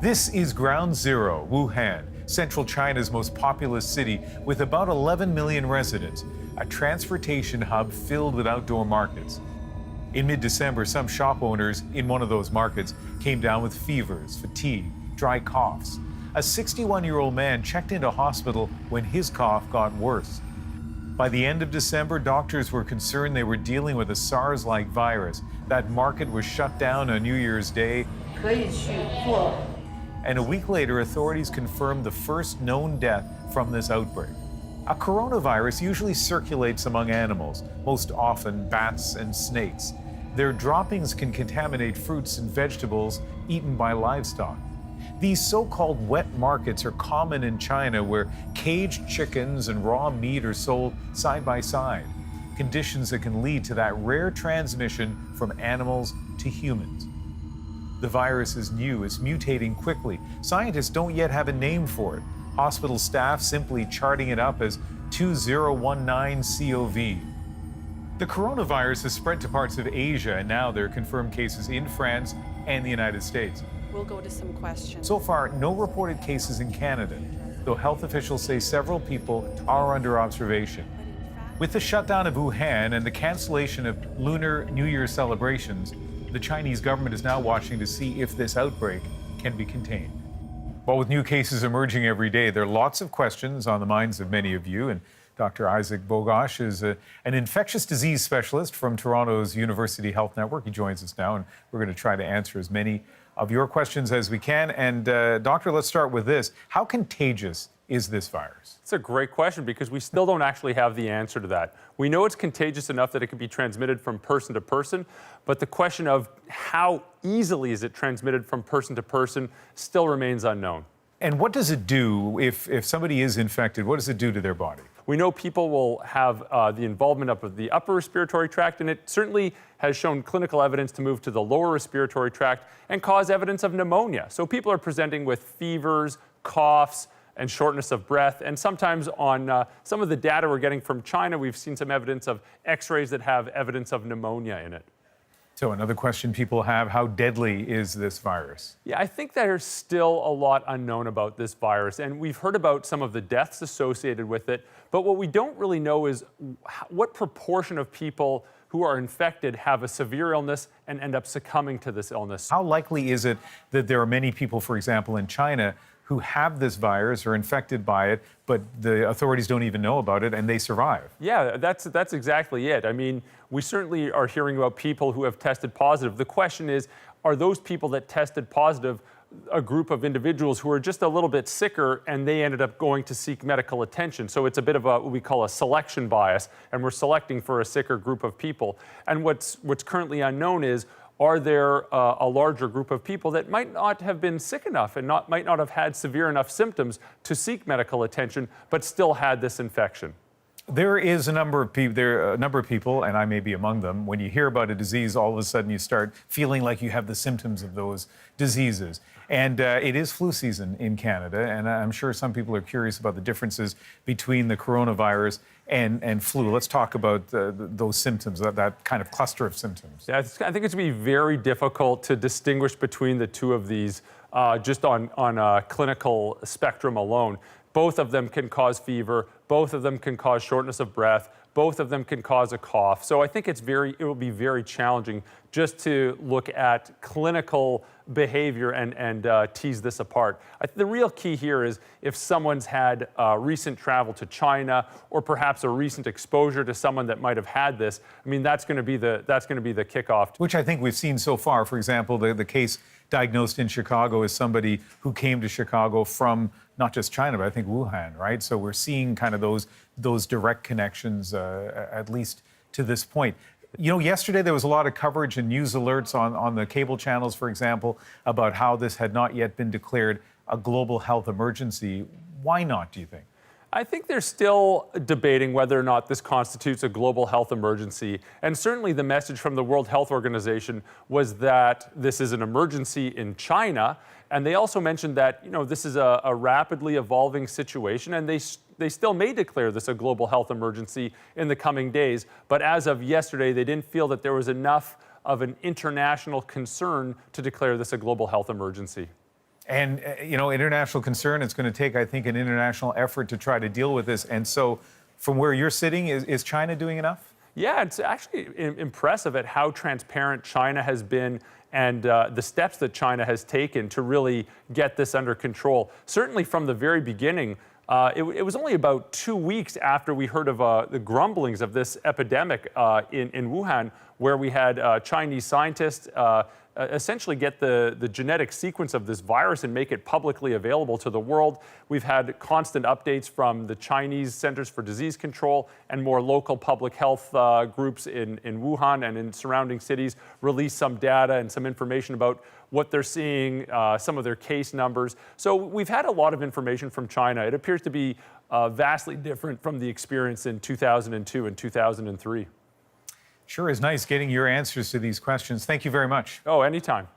This is Ground Zero, Wuhan, central China's most populous city with about 11 million residents, a transportation hub filled with outdoor markets. In mid-December, some shop owners in one of those markets came down with fevers, fatigue, dry coughs. A 61-year-old man checked into hospital when his cough got worse. By the end of December, doctors were concerned they were dealing with a SARS-like virus. That market was shut down on New Year's Day. And a week later, authorities confirmed the first known death from this outbreak. A coronavirus usually circulates among animals, most often bats and snakes. Their droppings can contaminate fruits and vegetables eaten by livestock. These so-called wet markets are common in China, where caged chickens and raw meat are sold side by side, conditions that can lead to that rare transmission from animals to humans. The virus is new, it's mutating quickly. Scientists don't yet have a name for it. Hospital staff simply charting it up as 2019-CoV. The coronavirus has spread to parts of Asia, and now there are confirmed cases in France and the United States. We'll go to some questions. So far, no reported cases in Canada, though health officials say several people are under observation. With the shutdown of Wuhan and the cancellation of Lunar New Year celebrations, the Chinese government is now watching to see if this outbreak can be contained. Well, with new cases emerging every day, there are lots of questions on the minds of many of you, and Dr. Isaac Bogosh is an infectious disease specialist from Toronto's University Health Network. He joins us now, and we're going to try to answer as many of your questions as we can. And Doctor, let's start with this. How contagious is this virus? It's a great question because we still don't actually have the answer to that. We know it's contagious enough that it can be transmitted from person to person, but the question of how easily is it transmitted from person to person still remains unknown. And what does it do if somebody is infected? What does it do to their body? We know people will have the involvement of the upper respiratory tract, and it certainly has shown clinical evidence to move to the lower respiratory tract and cause evidence of pneumonia. So people are presenting with fevers, coughs, and shortness of breath. And sometimes on some of the data we're getting from China, we've seen some evidence of x-rays that have evidence of pneumonia in it. So another question people have, how deadly is this virus? Yeah, I think there's still a lot unknown about this virus, and we've heard about some of the deaths associated with it, but what we don't really know is what proportion of people who are infected have a severe illness and end up succumbing to this illness. How likely is it that there are many people, for example, in China, who have this virus or infected by it, but the authorities don't even know about it and they survive? Yeah, that's exactly it. I mean, we certainly are hearing about people who have tested positive. The question is, are those people that tested positive a group of individuals who are just a little bit sicker and they ended up going to seek medical attention? So it's a bit of what we call a selection bias, and we're selecting for a sicker group of people. And what's currently unknown is, are there a larger group of people that might not have been sick enough and might not have had severe enough symptoms to seek medical attention, but still had this infection? There is a number of people, and I may be among them, when you hear about a disease, all of a sudden you start feeling like you have the symptoms of those diseases. And it is flu season in Canada, and I'm sure some people are curious about the differences between the coronavirus and flu. Let's talk about those symptoms, that kind of cluster of symptoms. Yeah, I think it's going to be very difficult to distinguish between the two of these just on a clinical spectrum alone. Both of them can cause fever, both of them can cause shortness of breath, both of them can cause a cough. So I think it will be very challenging just to look at clinical behavior and tease this apart. The real key here is if someone's had recent travel to China or perhaps a recent exposure to someone that might have had this. I mean, that's going to be the kickoff. Which I think we've seen so far. For example, the case diagnosed in Chicago is somebody who came to Chicago from not just China, but I think Wuhan, right? So we're seeing kind of those direct connections, at least to this point. You know, yesterday there was a lot of coverage and news alerts on the cable channels, for example, about how this had not yet been declared a global health emergency. Why not, do you think? I think they're still debating whether or not this constitutes a global health emergency. And certainly the message from the World Health Organization was that this is an emergency in China. And they also mentioned that, you know, this is a rapidly evolving situation, and they still may declare this a global health emergency in the coming days. But as of yesterday, they didn't feel that there was enough of an international concern to declare this a global health emergency. And, international concern, it's going to take, I think, an international effort to try to deal with this. And so from where you're sitting, is China doing enough? Yeah, it's actually impressive at how transparent China has been and the steps that China has taken to really get this under control. Certainly from the very beginning, it was only about 2 weeks after we heard of the grumblings of this epidemic in Wuhan, where we had Chinese scientists essentially get the genetic sequence of this virus and make it publicly available to the world. We've had constant updates from the Chinese Centers for Disease Control and more local public health groups in Wuhan and in surrounding cities release some data and some information about what they're seeing, some of their case numbers. So we've had a lot of information from China. It appears to be vastly different from the experience in 2002 and 2003. Sure is nice getting your answers to these questions. Thank you very much. Oh, anytime.